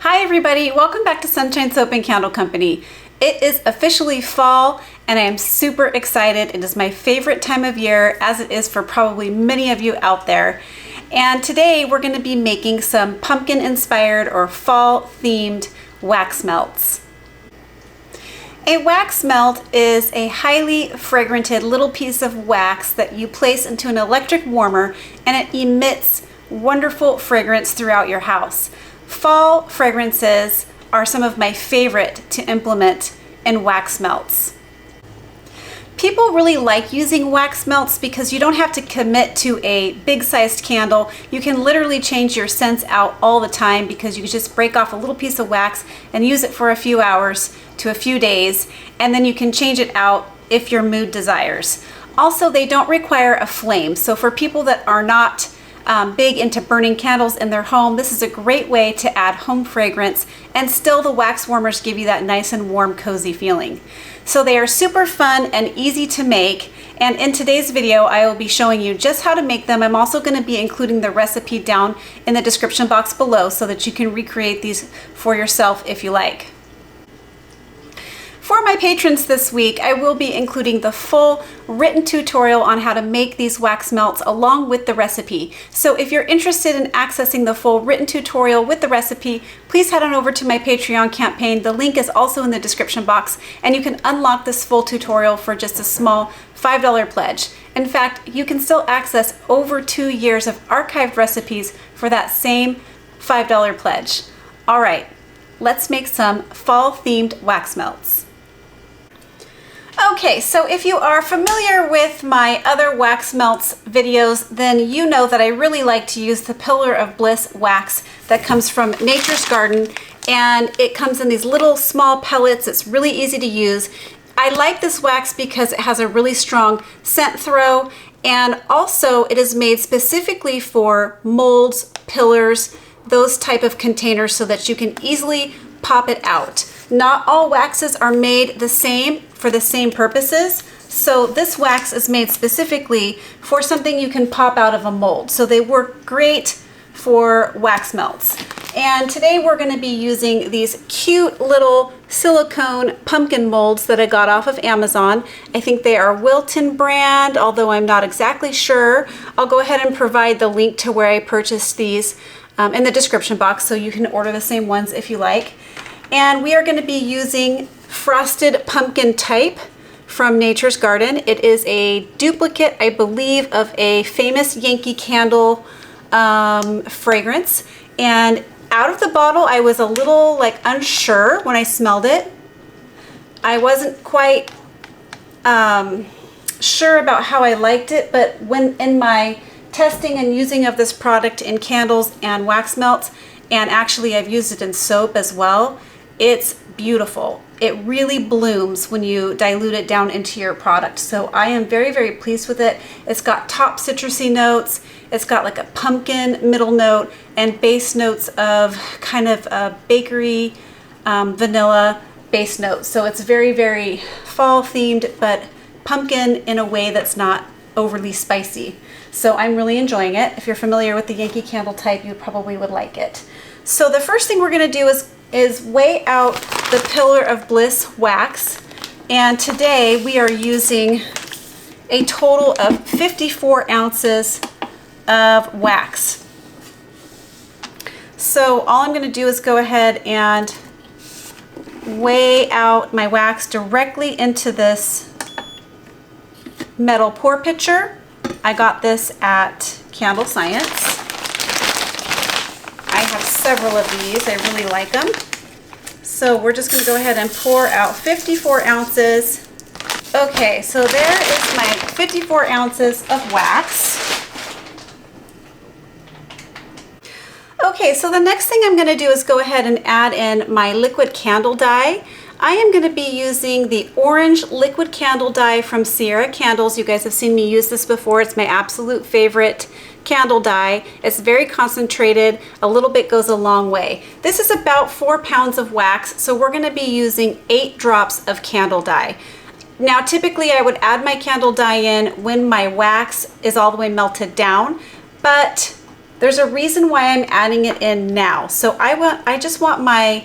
Hi everybody, welcome back to Sunshine Soap and Candle Company. It is officially fall and I am super excited. It is my favorite time of year, as it is for probably many of you out there. And today we're going to be making some pumpkin inspired or fall themed wax melts. A wax melt is a highly fragranted little piece of wax that you place into an electric warmer and it emits wonderful fragrance throughout your house. Fall fragrances are some of my favorite to implement in wax melts. People really like using wax melts because you don't have to commit to a big sized candle. You can literally change your scents out all the time because you just break off a little piece of wax and use it for a few hours to a few days, and then you can change it out if your mood desires. Also, they don't require a flame, so for people that are not big into burning candles in their home, this is a great way to add home fragrance, and still the wax warmers give you that nice and warm, cozy feeling. So they are super fun and easy to make, and in today's video I will be showing you just how to make them. I'm also going to be including the recipe down in the description box below so that you can recreate these for yourself if you like. For my patrons this week, I will be including the full written tutorial on how to make these wax melts along with the recipe. So if you're interested in accessing the full written tutorial with the recipe, please head on over to my Patreon campaign. The link is also in the description box, and you can unlock this full tutorial for just a small $5 pledge. In fact, you can still access over 2 years of archived recipes for that same $5 pledge. All right, let's make some fall-themed wax melts. Okay, so if you are familiar with my other wax melts videos, then you know that I really like to use the Pillar of Bliss wax that comes from Nature's Garden, and it comes in these little small pellets. It's really easy to use. I like this wax because it has a really strong scent throw, and also it is made specifically for molds, pillars, those type of containers so that you can easily pop it out. Not all waxes are made the same for the same purposes. So this wax is made specifically for something you can pop out of a mold. So they work great for wax melts. And today we're going to be using these cute little silicone pumpkin molds that I got off of Amazon. I think they are Wilton brand, although I'm not exactly sure. I'll go ahead and provide the link to where I purchased these in the description box so you can order the same ones if you like. And we are going to be using Frosted Pumpkin Type from Nature's Garden. It is a duplicate, I believe, of a famous Yankee Candle fragrance. And out of the bottle, I was a little unsure when I smelled it. I wasn't quite sure about how I liked it, but when in my testing and using of this product in candles and wax melts, and actually I've used it in soap as well, it's beautiful. It really blooms when you dilute it down into your product. So I am very, very pleased with it. It's got top citrusy notes. It's got like a pumpkin middle note and base notes of kind of a bakery vanilla base notes. So it's very, very fall themed, but pumpkin in a way that's not overly spicy. So I'm really enjoying it. If you're familiar with the Yankee Candle type, you probably would like it. So the first thing we're going to do is weigh out the Pillar of Bliss wax, and today we are using a total of 54 ounces of wax. So all I'm going to do is go ahead and weigh out my wax directly into this metal pour pitcher. I got this at Candle Science. I have several of these. I really like them. So we're just going to go ahead and pour out 54 ounces. Okay, so there is my 54 ounces of wax. Okay, so the next thing I'm going to do is go ahead and add in my liquid candle dye. I am going to be using the orange liquid candle dye from Sierra Candles. You guys have seen me use this before. It's my absolute favorite candle dye. It's very concentrated. A little bit goes a long way. This is about 4 pounds of wax, so we're going to be using 8 drops of candle dye. Now typically I would add my candle dye in when my wax is all the way melted down, but There's a reason why I'm adding it in now. So I just want my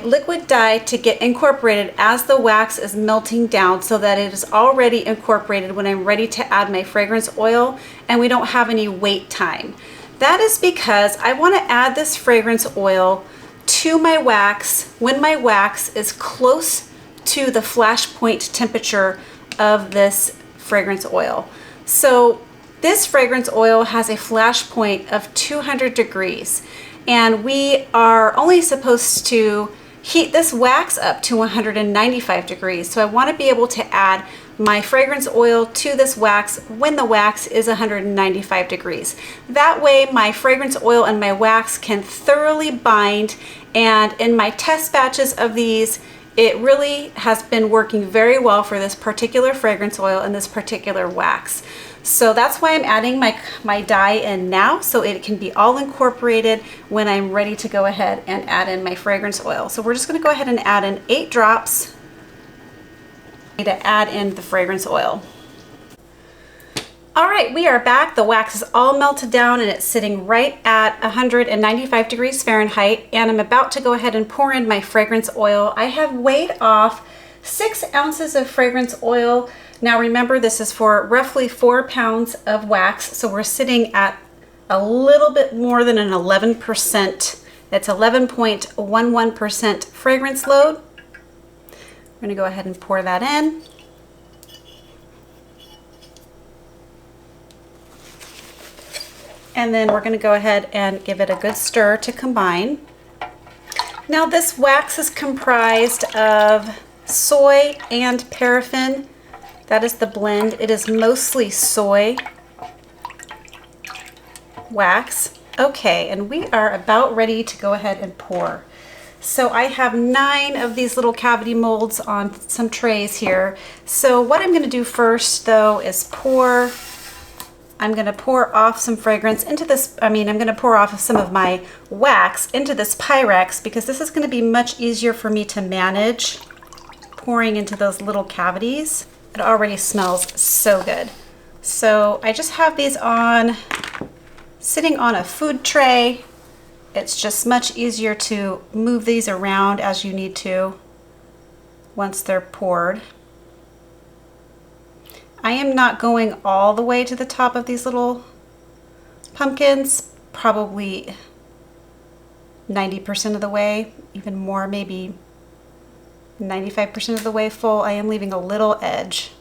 liquid dye to get incorporated as the wax is melting down, so that it is already incorporated when I'm ready to add my fragrance oil and we don't have any wait time. That is because I want to add this fragrance oil to my wax when my wax is close to the flash point temperature of this fragrance oil. So this fragrance oil has a flash point of 200 degrees, and we are only supposed to heat this wax up to 195 degrees. So I want to be able to add my fragrance oil to this wax when the wax is 195 degrees. That way my fragrance oil and my wax can thoroughly bind, and in my test batches of these, it really has been working very well for this particular fragrance oil and this particular wax. So that's why I'm adding my dye in now, so it can be all incorporated when I'm ready to go ahead and add in my fragrance oil. So we're just going to go ahead and add in 8 drops to add in the fragrance oil. All right, we are back. The wax is all melted down and it's sitting right at 195 degrees Fahrenheit, and I'm about to go ahead and pour in my fragrance oil. I have weighed off 6 ounces of fragrance oil. Now remember, this is for roughly 4 pounds of wax, so we're sitting at a little bit more than an 11%. It's 11.11% fragrance load. I'm going to go ahead and pour that in. And then we're going to go ahead and give it a good stir to combine. Now this wax is comprised of soy and paraffin. That is the blend. It is mostly soy wax. Okay, and we are about ready to go ahead and pour. So I have 9 of these little cavity molds on some trays here. So what I'm going to do first though is I'm going to pour off some fragrance into this, I'm going to pour off some of my wax into this Pyrex, because this is going to be much easier for me to manage pouring into those little cavities. It already smells so good. So I just have these sitting on a food tray. It's just much easier to move these around as you need to once they're poured. I am not going all the way to the top of these little pumpkins, probably 90% of the way, even more, maybe 95% of the way full. I am leaving a little edge.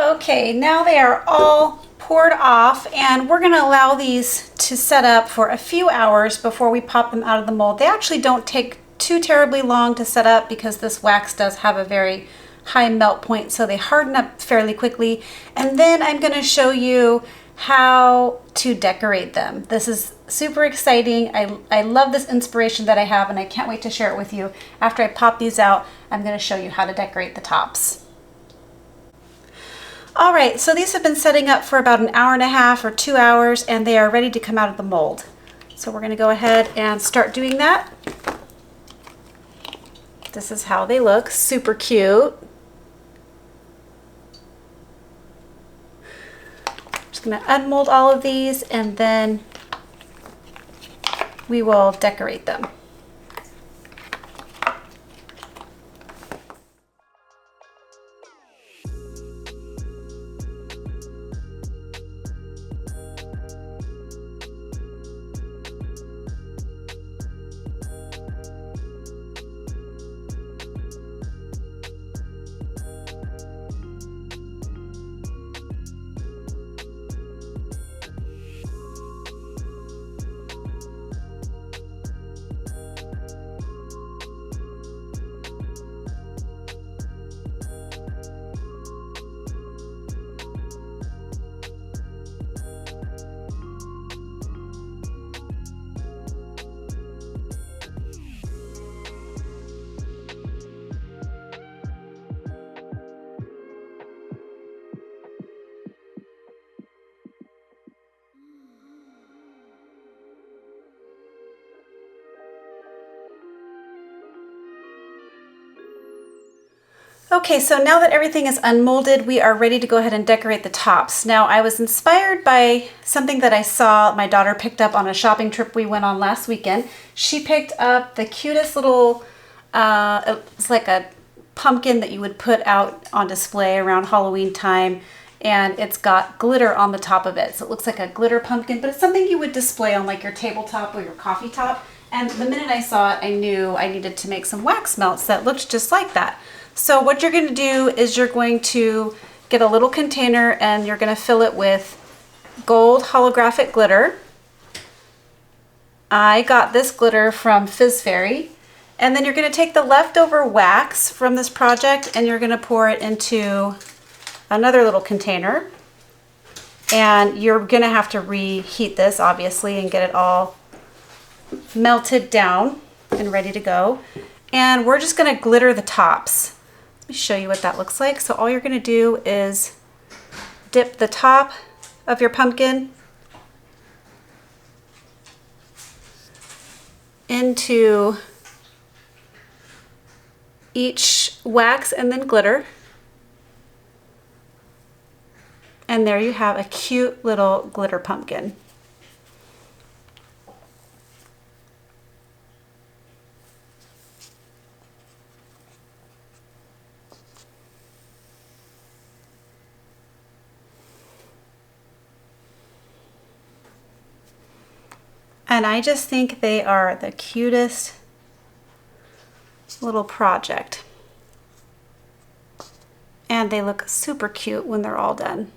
Okay, now they are all poured off, and we're going to allow these to set up for a few hours before we pop them out of the mold. They actually don't take too terribly long to set up because this wax does have a very high melt point, so they harden up fairly quickly. And then I'm going to show you how to decorate them. This is super exciting. I love this inspiration that I have, and I can't wait to share it with you. After I pop these out, I'm going to show you how to decorate the tops. All right, so these have been setting up for about an hour and a half or 2 hours, and they are ready to come out of the mold. So we're going to go ahead and start doing that. This is how they look, super cute. Just going to unmold all of these, and then we will decorate them. Okay, so now that everything is unmolded, we are ready to go ahead and decorate the tops. Now, I was inspired by something that I saw my daughter picked up on a shopping trip we went on last weekend. She picked up the cutest little, it's like a pumpkin that you would put out on display around Halloween time, and it's got glitter on the top of it. So it looks like a glitter pumpkin, but it's something you would display on like your tabletop or your coffee top. And the minute I saw it, I knew I needed to make some wax melts that looked just like that. So what you're going to do is you're going to get a little container and you're going to fill it with gold holographic glitter. I got this glitter from Fizz Fairy. And then you're going to take the leftover wax from this project and you're going to pour it into another little container. And you're going to have to reheat this, obviously, and get it all melted down and ready to go. And we're just going to glitter the tops. Let me show you what that looks like. So all you're going to do is dip the top of your pumpkin into each wax and then glitter. And there you have a cute little glitter pumpkin. And I just think they are the cutest little project. And they look super cute when they're all done.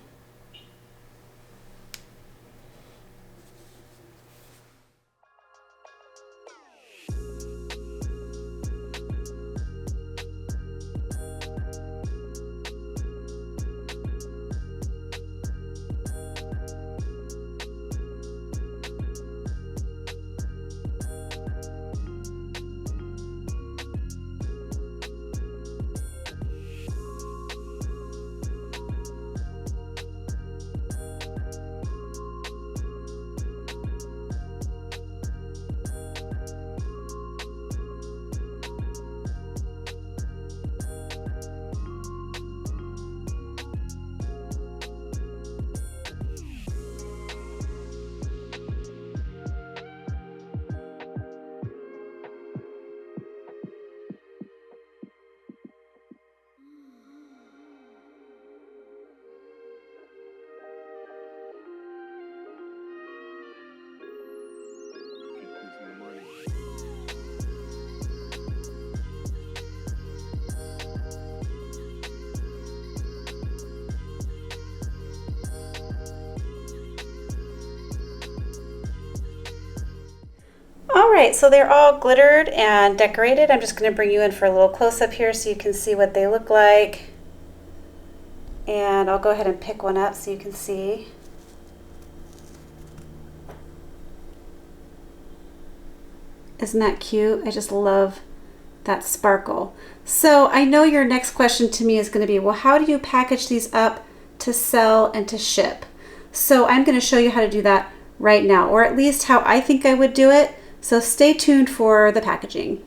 All right, so they're all glittered and decorated. I'm just going to bring you in for a little close-up here so you can see what they look like. And I'll go ahead and pick one up so you can see. Isn't that cute? I just love that sparkle. So I know your next question to me is going to be, well, how do you package these up to sell and to ship? So I'm going to show you how to do that right now, or at least how I think I would do it. So stay tuned for the packaging.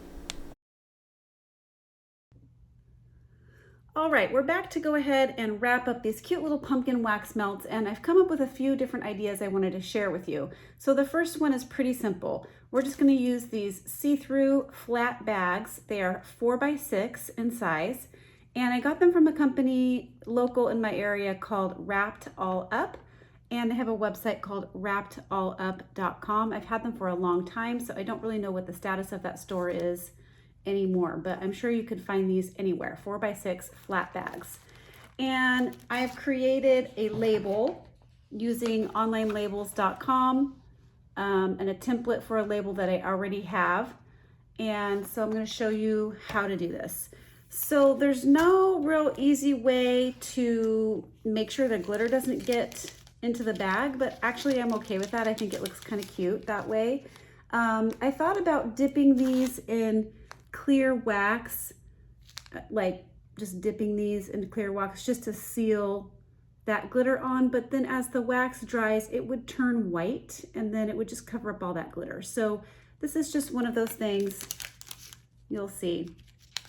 All right, we're back to go ahead and wrap up these cute little pumpkin wax melts, and I've come up with a few different ideas I wanted to share with you. So the first one is pretty simple. We're just going to use these see-through flat bags. They are 4x6 in size, and I got them from a company local in my area called Wrapped All Up, and they have a website called wrappedallup.com. I've had them for a long time, so I don't really know what the status of that store is anymore, but I'm sure you could find these anywhere. 4x6 flat bags. And I've created a label using onlinelabels.com and a template for a label that I already have. And so I'm going to show you how to do this. So there's no real easy way to make sure the glitter doesn't get into the bag, but actually I'm okay with that. I think it looks kind of cute that way. I thought about dipping these in clear wax, like just dipping these into clear wax just to seal that glitter on, but then as the wax dries it would turn white and then it would just cover up all that glitter. So this is just one of those things, you'll see.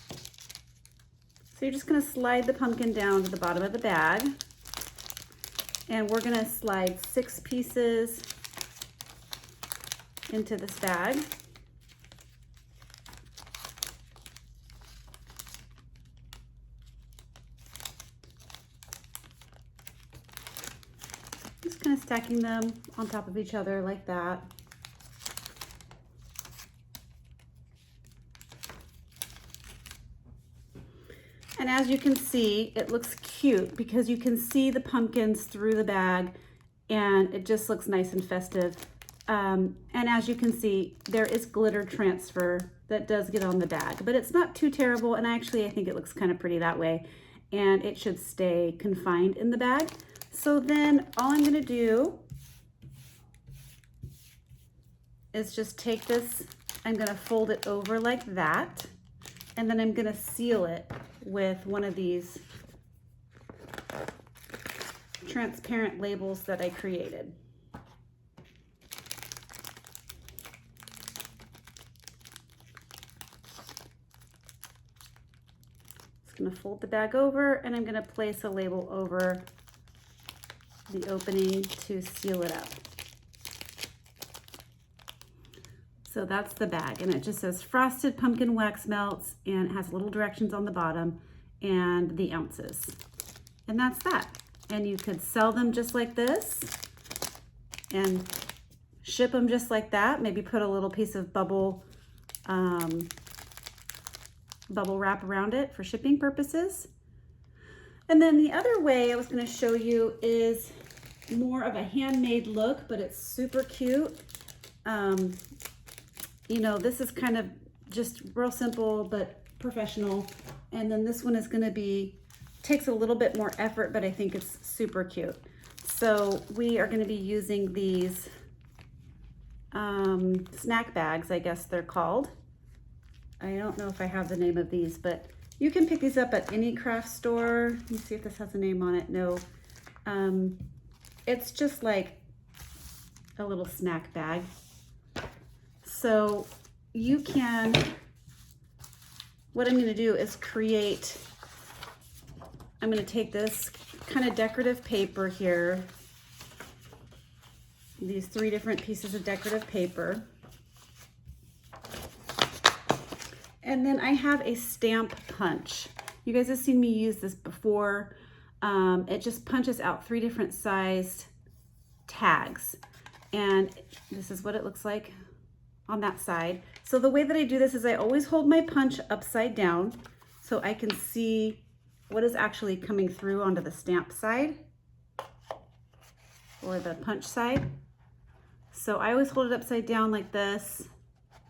So you're just going to slide the pumpkin down to the bottom of the bag, and we're going to slide 6 pieces into this bag. Just kind of stacking them on top of each other like that. And as you can see, it looks cute because you can see the pumpkins through the bag and it just looks nice and festive. And as you can see, there is glitter transfer that does get on the bag, but it's not too terrible. And actually, I think it looks kind of pretty that way, and it should stay confined in the bag. So then all I'm gonna do is just take this, I'm gonna fold it over like that, and then I'm gonna seal it with one of these transparent labels that I created. Just gonna fold the bag over, and I'm gonna place a label over the opening to seal it up. So that's the bag, and it just says frosted pumpkin wax melts, and it has little directions on the bottom and the ounces. And that's that. And you could sell them just like this and ship them just like that. Maybe put a little piece of bubble wrap around it for shipping purposes. And then the other way I was going to show you is more of a handmade look, but it's super cute. You know, this is kind of just real simple but professional. And then this one is going to be, takes a little bit more effort, but I think it's super cute. So we are going to be using these snack bags, I guess they're called. I don't know if I have the name of these, but you can pick these up at any craft store. Let me see if this has a name on it. No. It's just like a little snack bag. So you can, what I'm going to do is create, I'm going to take this kind of decorative paper here, these 3 different pieces of decorative paper. And then I have a stamp punch. You guys have seen me use this before. It just punches out 3 different sized tags. And this is what it looks like on that side. So the way that I do this is I always hold my punch upside down so I can see what is actually coming through onto the stamp side or the punch side. So I always hold it upside down like this,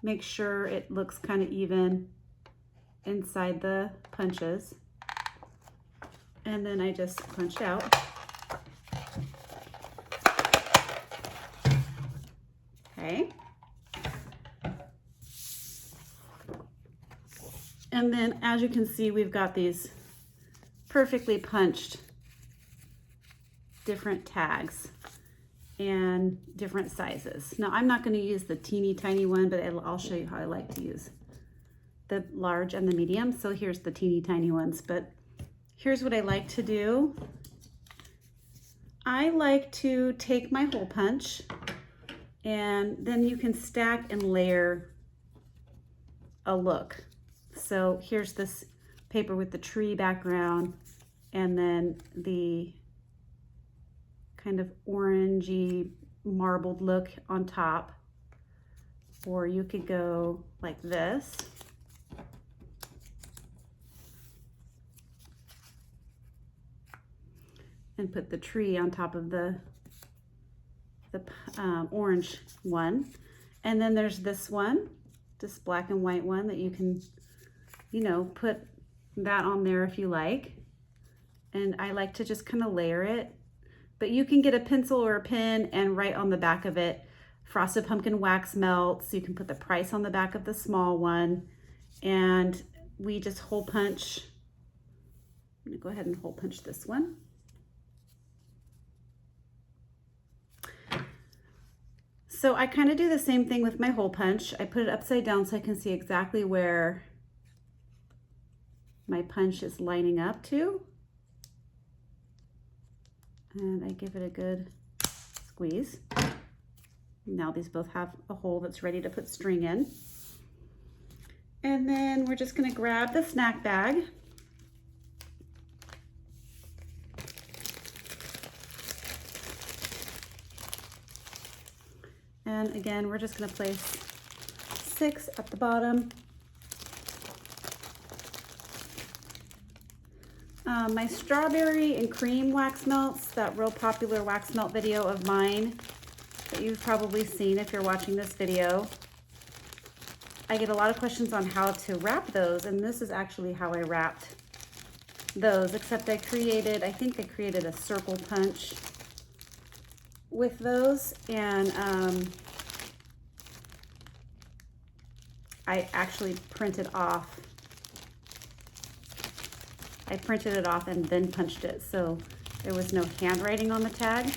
make sure it looks kind of even inside the punches. And then I just punch out. Okay. And then as you can see, we've got these perfectly punched different tags and different sizes. Now I'm not going to use the teeny tiny one, but I'll show you how I like to use the large and the medium. So here's the teeny tiny ones, but here's what I like to do. I like to take my hole punch, and then you can stack and layer a look. So here's this paper with the tree background, and then the kind of orangey marbled look on top. Or you could go like this. And put the tree on top of the orange one. And then there's this one, this black and white one that you can, you know, put that on there if you like. And I like to just kind of layer it. But you can get a pencil or a pen and write on the back of it, frosted pumpkin wax melts. You can put the price on the back of the small one. And we just hole punch. I'm gonna go ahead and hole punch this one. So I kind of do the same thing with my hole punch. I put it upside down so I can see exactly where my punch is lining up to. And I give it a good squeeze. Now these both have a hole that's ready to put string in. And then we're just gonna grab the snack bag. And again, we're just gonna place 6 at the bottom. My strawberry and cream wax melts, that real popular wax melt video of mine that you've probably seen if you're watching this video. I get a lot of questions on how to wrap those, and this is actually how I wrapped those, except I think I created a circle punch with those, and I actually printed it off and then punched it, so there was no handwriting on the tag.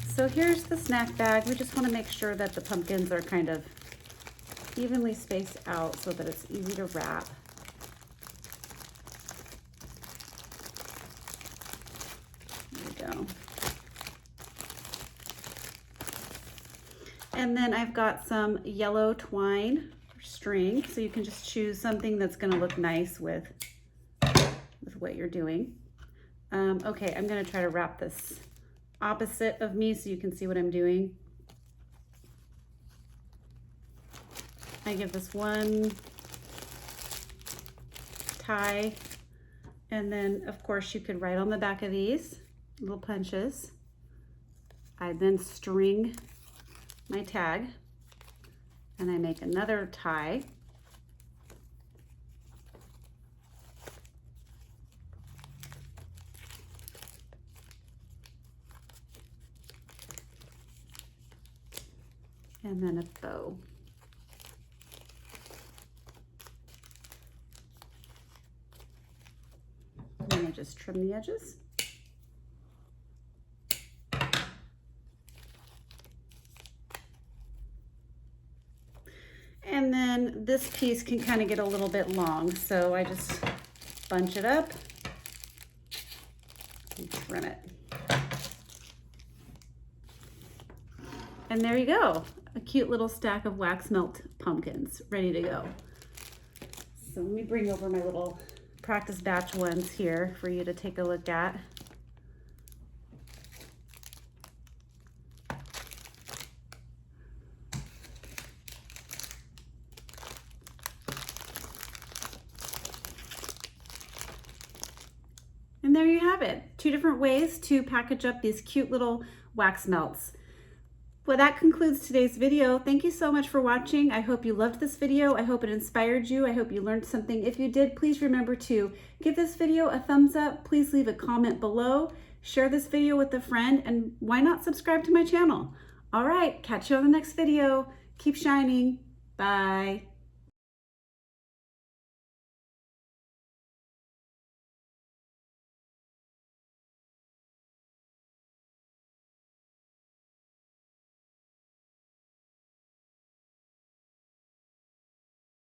So here's the snack bag. We just want to make sure that the pumpkins are kind of evenly spaced out so that it's easy to wrap. There we go. And then I've got some yellow twine or string, so you can just choose something that's going to look nice with what you're doing. Okay, I'm going to try to wrap this opposite of me so you can see what I'm doing. I give this one tie, and then of course you could write on the back of these little punches. I then string my tag, and I make another tie. And then a bow. And then I just trim the edges. And then this piece can kind of get a little bit long, so I just bunch it up and trim it. And there you go, a cute little stack of wax melt pumpkins ready to go. So let me bring over my little practice batch ones here for you to take a look at. And there you have it, 2 different ways to package up these cute little wax melts. Well, that concludes today's video. Thank you so much for watching. I hope you loved this video. I hope it inspired you. I hope you learned something. If you did, please remember to give this video a thumbs up. Please leave a comment below. Share this video with a friend, and why not subscribe to my channel? All right, catch you on the next video. Keep shining. Bye.